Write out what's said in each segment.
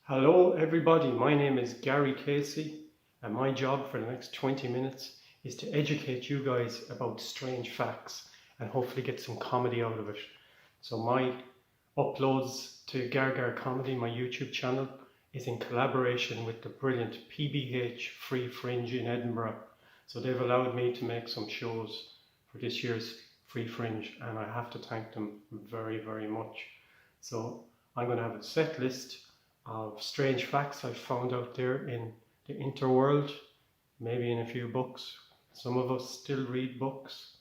Hello everybody, my name is Gary Casey and my job for the next 20 minutes is to educate you guys about strange facts and hopefully get some comedy out of it. So my uploads to Gar Comedy, my YouTube channel, is in collaboration with the brilliant PBH Free Fringe in Edinburgh. So they've allowed me to make some shows for this year's Free Fringe and I have to thank them very much. So I'm going to have a set list of strange facts I've found out there in the interworld, maybe in a few books. Some of us still read books,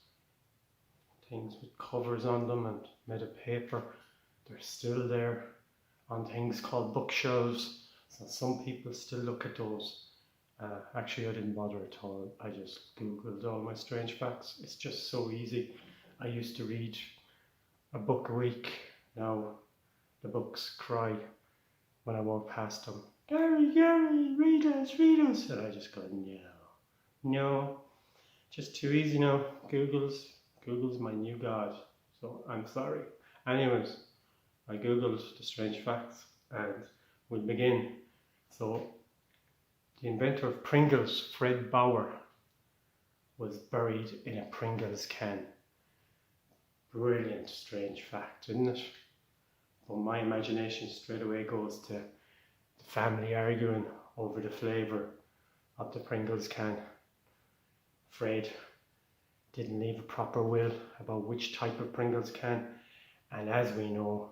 things with covers on them and made of paper. They're still there on things called bookshelves, so some people still look at those. Actually, I didn't bother at all. I just googled all my strange facts. It's just so easy. I used to read a book a week. Now the books cry when I walk past them. Gary, read us. And I just go, no, just too easy now. Google's my new god. So I'm sorry. Anyways, I googled the strange facts and we'll begin. So the inventor of Pringles, Fred Bauer, was buried in a Pringles can. Brilliant strange fact, isn't it? Well, my imagination straight away goes to the family arguing over the flavour of the Pringles can. Fred didn't leave a proper will about which type of Pringles can, and as we know,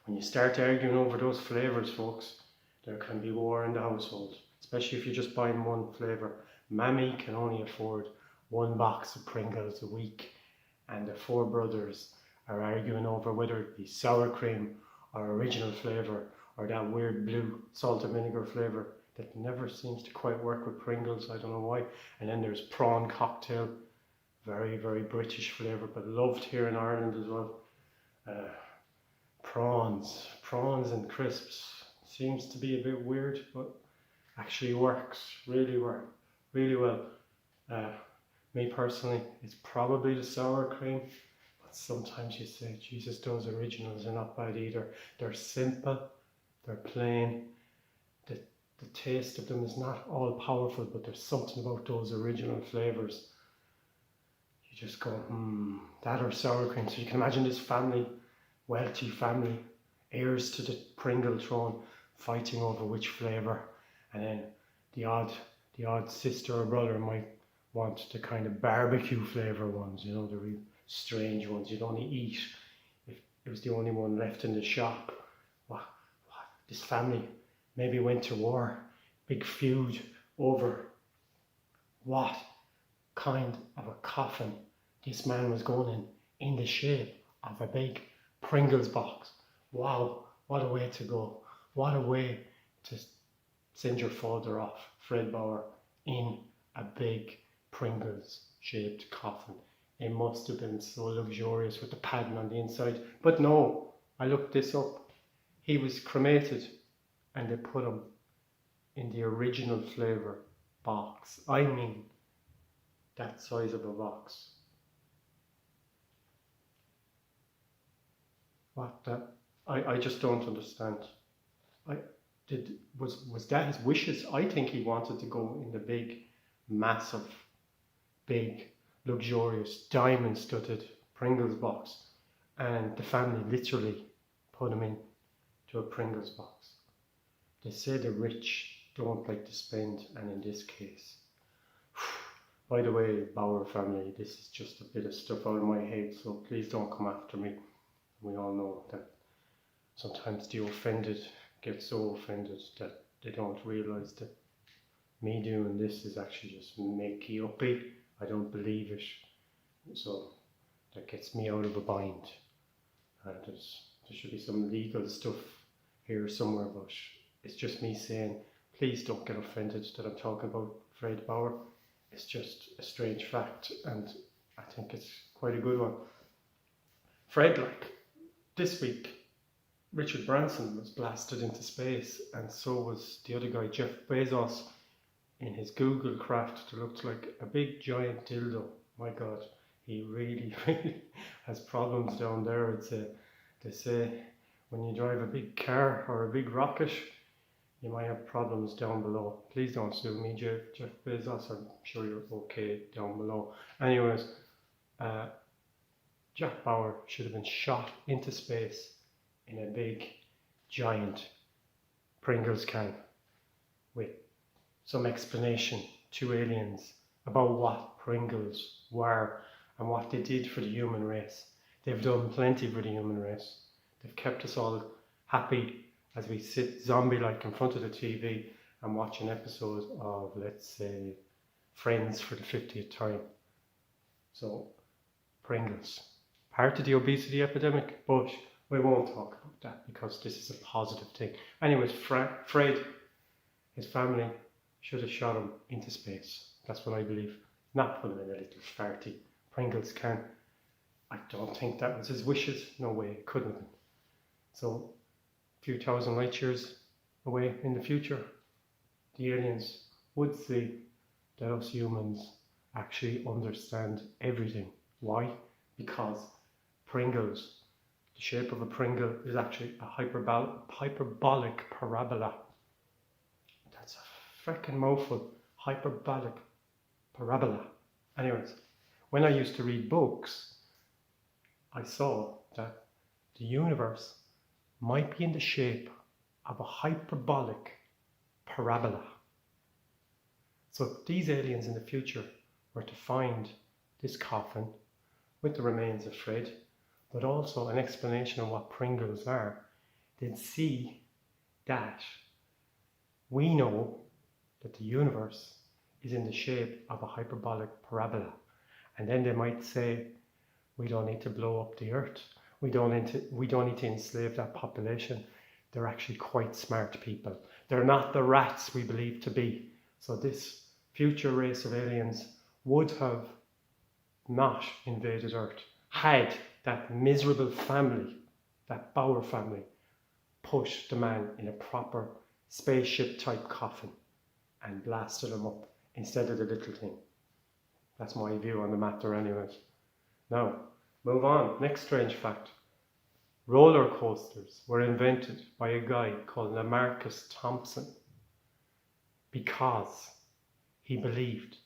when you start arguing over those flavours, folks, there can be war in the household, especially if you're just buying one flavour. Mammy can only afford one box of Pringles a week, and the four brothers are arguing over whether it be sour cream or original flavour or that weird blue salt and vinegar flavour that never seems to quite work with Pringles. I don't know why. And then there's prawn cocktail, very British flavour, but loved here in Ireland as well. Prawns and crisps seems to be a bit weird, but actually works really well. Me personally, it's probably the sour cream. Sometimes you say, Jesus, those originals are not bad either. They're simple, they're plain. The taste of them is not all powerful, but there's something about those original flavours. You just go, that or sour cream. So you can imagine this family, wealthy family, heirs to the Pringle throne, fighting over which flavour. And then the odd sister or brother might want the kind of barbecue flavour ones, you know, the real strange ones you'd only eat if it was the only one left in the shop. What? This family maybe went to war, big feud over what kind of a coffin this man was going in the shape of a big Pringles box. Wow, what a way to go. What a way to send your father off, Fred Bauer, in a big Pringles shaped coffin. It must have been so luxurious with the padding on the inside. But no, I looked this up. He was cremated and they put him in the original flavour box. I mean, that size of a box. What the? I just don't understand. Was that his wishes? I think he wanted to go in the big, massive, big, luxurious diamond-studded Pringles box, and the family literally put him into a Pringles box. They say the rich don't like to spend, and in this case, by the way, Bauer family, this is just a bit of stuff out of my head, so please don't come after me. We all know that sometimes the offended get so offended that they don't realise that me doing this is actually just makey uppy. I don't believe it, so that gets me out of a bind. There should be some legal stuff here somewhere, but it's just me saying, please don't get offended that I'm talking about Fred Bauer. It's just a strange fact, and I think it's quite a good one. Fred, this week, Richard Branson was blasted into space, and so was the other guy, Jeff Bezos, in his Google craft that looked like a big giant dildo. My God, he really has problems down there. They say when you drive a big car or a big rocket, you might have problems down below. Please don't sue me, Jeff Bezos. I'm sure you're okay down below. Anyways, Jack Bauer should have been shot into space in a big, giant Pringles can with some explanation to aliens about what Pringles were and what they did for the human race. They've done plenty for the human race. They've kept us all happy as we sit zombie-like in front of the TV and watch an episode of, let's say, Friends for the 50th time. So, Pringles. Part of the obesity epidemic, but we won't talk about that because this is a positive thing. Anyways, Fred, his family should have shot him into space. That's what I believe. Not put him in a little farty Pringles can. I don't think that was his wishes. No way, it couldn't have been. So, a few thousand light years away in the future, the aliens would see that us humans actually understand everything. Why? Because Pringles, the shape of a Pringle is actually a hyperbolic parabola. That's a freaking mouthful. Hyperbolic parabola. Anyways, when I used to read books, I saw that the universe might be in the shape of a hyperbolic parabola. So if these aliens in the future were to find this coffin with the remains of Fred, but also an explanation of what Pringles are, they'd see that we know that the universe is in the shape of a hyperbolic parabola. And then they might say, we don't need to blow up the earth. We don't need to enslave that population. They're actually quite smart people. They're not the rats we believe to be. So this future race of aliens would have not invaded Earth had that miserable family, that Bauer family, pushed the man in a proper spaceship type coffin and blasted him up instead of the little thing. That's my view on the matter anyways. Now, move on. Next strange fact. Roller coasters were invented by a guy called Lamarcus Thompson because he believed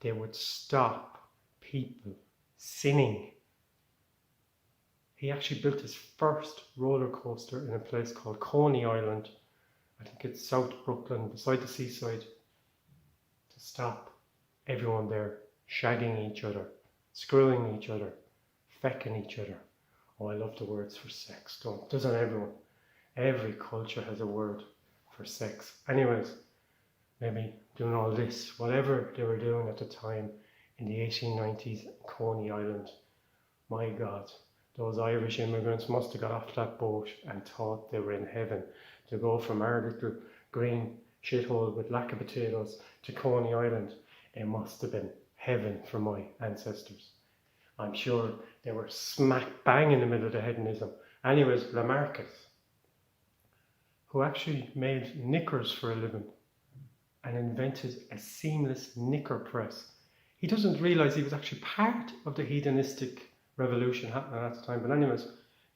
they would stop people sinning. He actually built his first roller coaster in a place called Coney Island. I think it's South Brooklyn, beside the seaside, to stop everyone there shagging each other, screwing each other, fecking each other. Oh, I love the words for sex, doesn't everyone? Every culture has a word for sex. Anyways, maybe doing all this, whatever they were doing at the time in the 1890s, Coney Island, my God, those Irish immigrants must have got off that boat and thought they were in heaven. To go from our little green shithole with lack of potatoes to Coney Island, it must have been heaven for my ancestors. I'm sure they were smack bang in the middle of the hedonism. Anyways, Lamarcus, who actually made knickers for a living and invented a seamless knicker press. He doesn't realise he was actually part of the hedonistic revolution happening at the time. But anyways,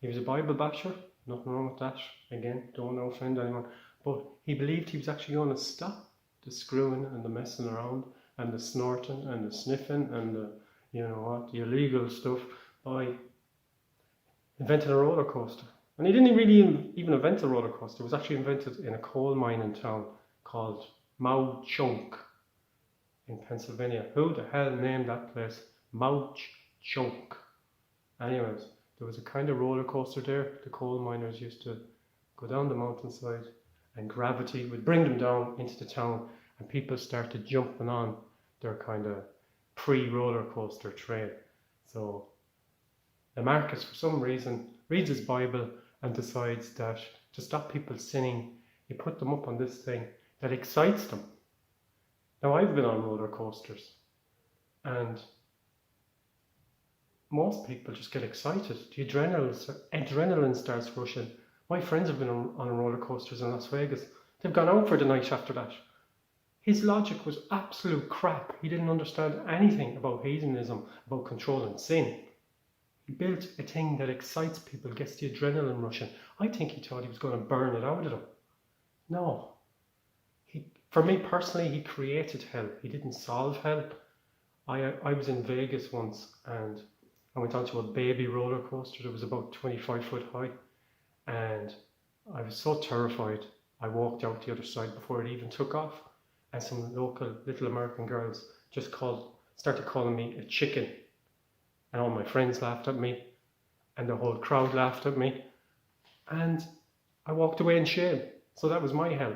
he was a Bible basher. Nothing wrong with that. Again, don't offend anyone. But he believed he was actually going to stop the screwing and the messing around and the snorting and the sniffing and the, the illegal stuff by inventing a roller coaster. And he didn't really even invent a roller coaster. It was actually invented in a coal mining town called Mauch Chunk in Pennsylvania. Who the hell named that place Mauch Chunk? Anyways, there was a kind of roller coaster there. The coal miners used to go down the mountainside and gravity would bring them down into the town and people started jumping on their kind of pre-roller coaster train. So Lamarcus, for some reason, reads his Bible and decides that to stop people sinning, he put them up on this thing that excites them. Now, I've been on roller coasters and most people just get excited. The adrenaline starts rushing. My friends have been on roller coasters in Las Vegas. They've gone out for the night after that. His logic was absolute crap. He didn't understand anything about hedonism, about controlling sin. He built a thing that excites people, gets the adrenaline rushing. I think he thought he was going to burn it out of them. No. For me personally, he created hell. He didn't solve hell. I was in Vegas once and I went onto a baby roller coaster that was about 25 foot high, and I was so terrified I walked out the other side before it even took off, and some local little American girls just started calling me a chicken, and all my friends laughed at me and the whole crowd laughed at me, and I walked away in shame. So that was my hell.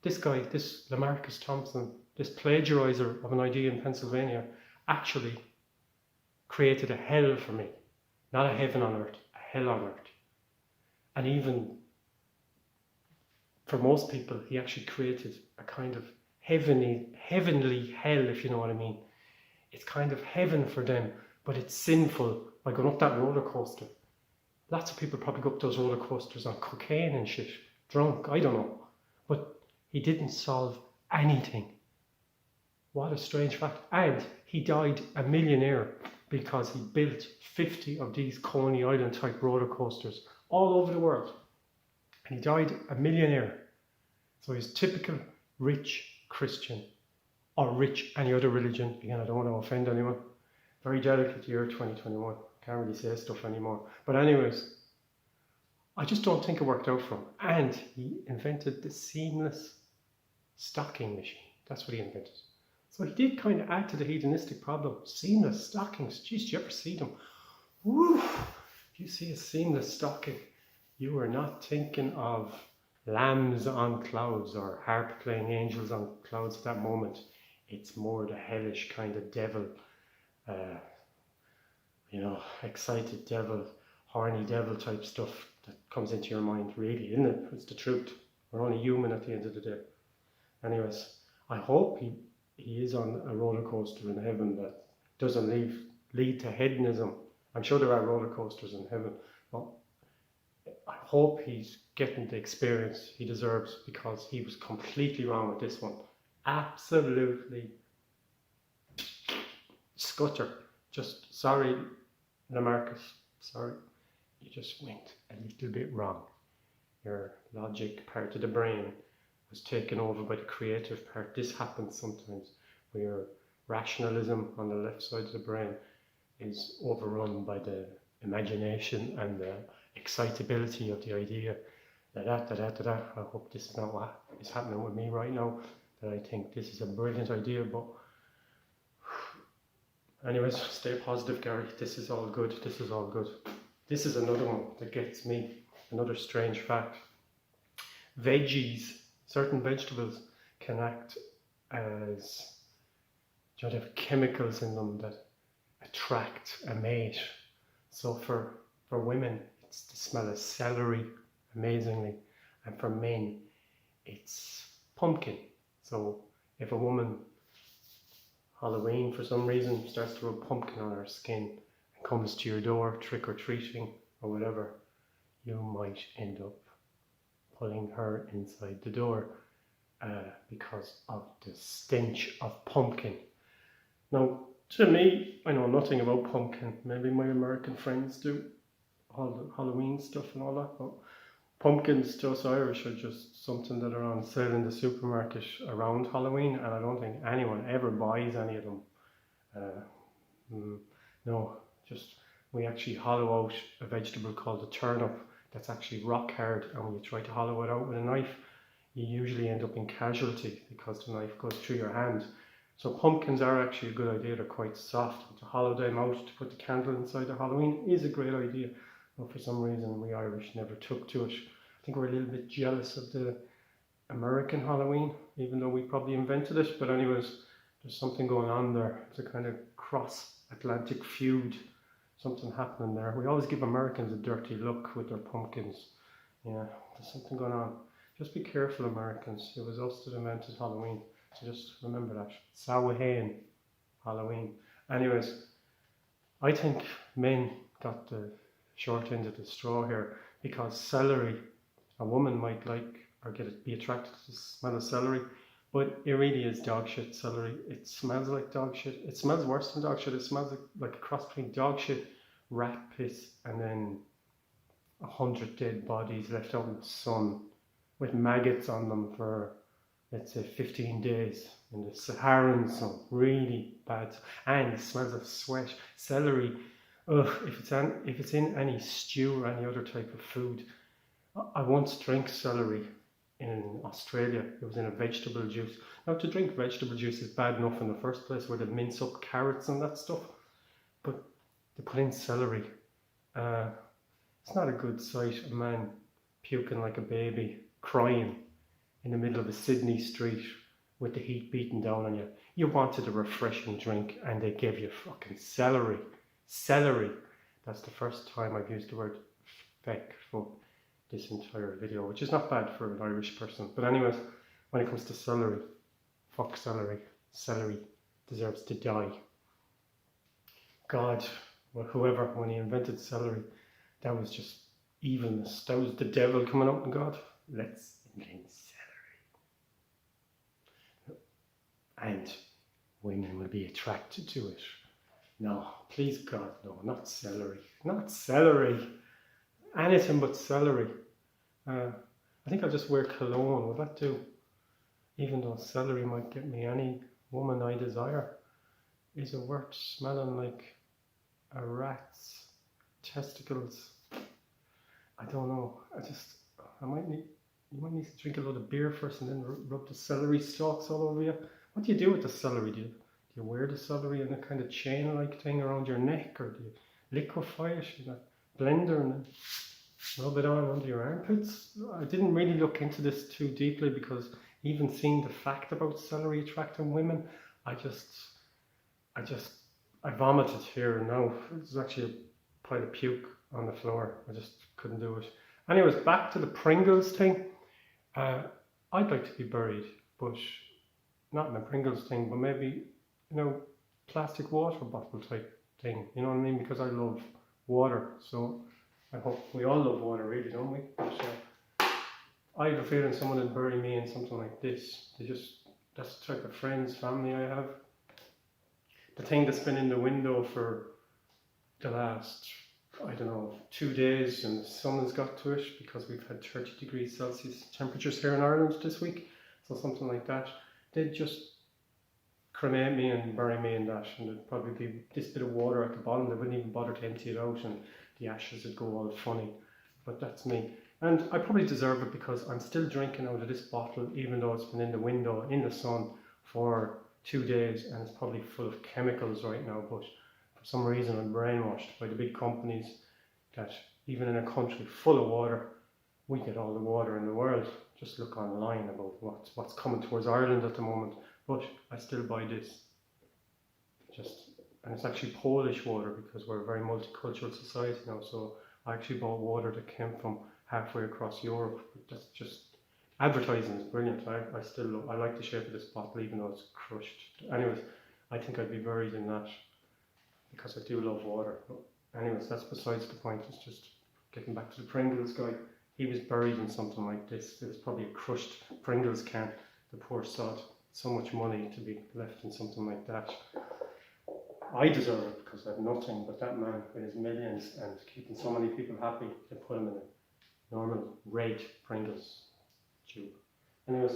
This guy, this Lamarcus Thompson, this plagiarizer of an idea in Pennsylvania, actually created a hell for me. Not a heaven on earth, a hell on earth. And even for most people, he actually created a kind of heavenly hell, if you know what I mean. It's kind of heaven for them, but it's sinful by going up that roller coaster. Lots of people probably go up those roller coasters on cocaine and shit, drunk, I don't know. But he didn't solve anything. What a strange fact. And he died a millionaire because he built 50 of these Coney Island type roller coasters all over the world. And he died a millionaire. So he's typical rich Christian, or rich any other religion. Again, I don't want to offend anyone. Very delicate year 2021. Can't really say stuff anymore. But anyways, I just don't think it worked out for him. And he invented the seamless stocking machine. That's what he invented. So he did kind of add to the hedonistic problem. Seamless stockings. Jeez, do you ever see them? Woo! If you see a seamless stocking, you are not thinking of lambs on clouds or harp playing angels on clouds at that moment. It's more the hellish kind of devil, excited devil, horny devil type stuff that comes into your mind, really, isn't it? It's the truth. We're only human at the end of the day. Anyways, I hope he is on a roller coaster in heaven that doesn't lead to hedonism. I'm sure there are roller coasters in heaven, but I hope he's getting the experience he deserves, because he was completely wrong with this one. Absolutely scutter. Just sorry, Lamarcus. Sorry, you just went a little bit wrong. Your logic part of the brain was taken over by the creative part. This happens sometimes where rationalism on the left side of the brain is overrun by the imagination and the excitability of the idea. I hope this is not what is happening with me right now, that I think this is a brilliant idea, but anyways, stay positive, Gary. This is all good. This is all good. This is another one that gets me, another strange fact. Veggies, certain vegetables can act as, they have chemicals in them that attract a mate. So for women, it's the smell of celery, amazingly, and for men, it's pumpkin. So if a woman, Halloween for some reason, starts to rub pumpkin on her skin and comes to your door trick-or-treating or whatever, you might end up pulling her inside the door because of the stench of pumpkin. Now, to me, I know nothing about pumpkin. Maybe my American friends do, all the Halloween stuff and all that, but pumpkins to us Irish are just something that are on sale in the supermarket around Halloween, and I don't think anyone ever buys any of them. No, just we actually hollow out a vegetable called a turnip that's actually rock hard, and when you try to hollow it out with a knife, you usually end up in casualty because the knife goes through your hand. So pumpkins are actually a good idea. They're quite soft, and to hollow them out to put the candle inside the Halloween is a great idea. But for some reason we Irish never took to it. I think we're a little bit jealous of the American Halloween, even though we probably invented it. But anyways, there's something going on there. It's a kind of cross-Atlantic feud, something happening there. We always give Americans a dirty look with their pumpkins. Yeah, there's something going on. Just be careful, Americans. It was us that invented Halloween. So just remember that. Samhain, Halloween. Anyways, I think men got the short end of the straw here, because celery, a woman might like or be attracted to the smell of celery, but it really is dog shit, celery. It smells like dog shit. It smells worse than dog shit. It smells like a cross between dog shit, rat piss and then 100 dead bodies left out in the sun with maggots on them for, let's say, 15 days in the Saharan sun. Really bad. And it smells of sweat. Celery, ugh, if it's in any stew or any other type of food. I once drank celery in Australia. It was in a vegetable juice. Now, to drink vegetable juice is bad enough in the first place, where they mince up carrots and that stuff. But they put in celery. It's not a good sight. A man puking like a baby, crying in the middle of a Sydney street with the heat beating down on you. You wanted a refreshing drink and they gave you fucking celery. Celery. That's the first time I've used the word feck for this entire video, which is not bad for an Irish person. But anyways, when it comes to celery, fuck celery. Celery deserves to die. God, well, whoever, when he invented celery, that was just evilness. That was the devil coming out and God, let's invent celery. And women will be attracted to it. No, please God, no, not celery. Not celery. Anything but celery. I think I'll just wear cologne. Will that do? Even though celery might get me any woman I desire. Is it worth smelling like a rat's testicles? I don't know. You might need to drink a lot of beer first and then rub the celery stalks all over you. What do you do with the celery? Do you wear the celery in a kind of chain-like thing around your neck, or do you liquefy it in a blender and then rub it on under your armpits? I didn't really look into this too deeply, because even seeing the fact about celery attracting women, I vomited here and now. There's actually a pile of puke on the floor. I just couldn't do it. Anyways, back to the Pringles thing. I'd like to be buried, but not in a Pringles thing, but maybe, plastic water bottle type thing. You know what I mean? Because I love water. So I hope we all love water, really, don't we? But, I have a feeling someone would bury me in something like this. That's the type of friends, family I have. The thing that's been in the window for the last, 2 days, and the sun has got to it because we've had 30 degrees Celsius temperatures here in Ireland this week. So something like that. They'd just cremate me and bury me in that, and there'd probably be this bit of water at the bottom. They wouldn't even bother to empty it out, and the ashes would go all funny. But that's me. And I probably deserve it, because I'm still drinking out of this bottle, even though it's been in the window, in the sun, for 2 days, and it's probably full of chemicals right now. But for some reason I'm brainwashed by the big companies that even in a country full of water, we get all the water in the world. Just look online about what's coming towards Ireland at the moment. But I still buy this. And it's actually Polish water, because we're a very multicultural society now. So I actually bought water that came from halfway across Europe. That's just, advertising is brilliant. I like the shape of this bottle, even though it's crushed. Anyways, I think I'd be buried in that, because I do love water. But anyways, that's besides the point. It's just getting back to the Pringles guy. He was buried in something like this. It was probably a crushed Pringles can. The poor sod. So much money to be left in something like that. I deserve it, because I have nothing, but that man with his millions and keeping so many people happy, they put him in a normal red Pringles tube. Anyways,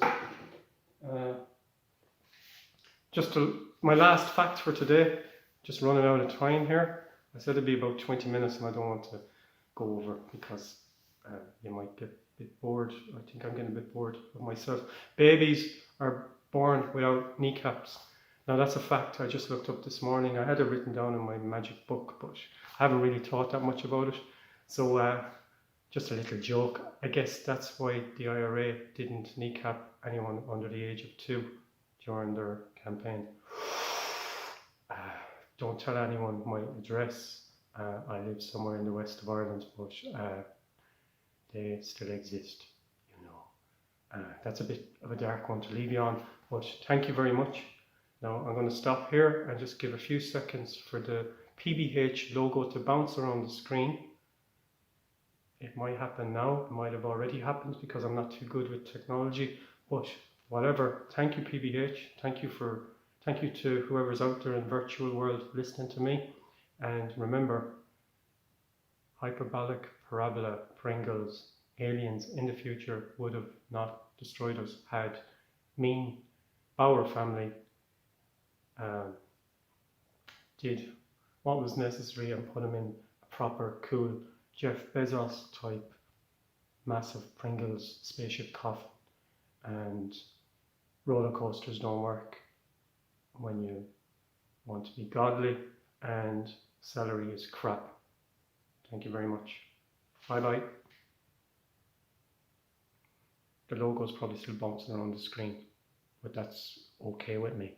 my last fact for today, just running out of time here. I said it'd be about 20 minutes, and I don't want to go over, because you might get a bit bored. I think I'm getting a bit bored of myself. Babies are born without kneecaps. Now that's a fact I just looked up this morning. I had it written down in my magic book, but I haven't really thought that much about it. So just a little joke. I guess that's why the IRA didn't kneecap anyone under the age of 2 during their campaign. Don't tell anyone my address. I live somewhere in the west of Ireland, but they still exist, That's a bit of a dark one to leave you on, but thank you very much. Now I'm going to stop here and just give a few seconds for the PBH logo to bounce around the screen. It might happen now, it might have already happened, because I'm not too good with technology, but whatever. Thank you, PBH. Thank you to whoever's out there in the virtual world listening to me. And remember, hyperbolic parabola Pringles aliens in the future would have not destroyed us had our family did what was necessary and put them in a proper cool Jeff Bezos type massive Pringles spaceship coffin. And roller coasters don't work when you want to be godly, and celery is crap. Thank you very much. Bye bye. The logo's probably still bouncing around the screen, but that's okay with me.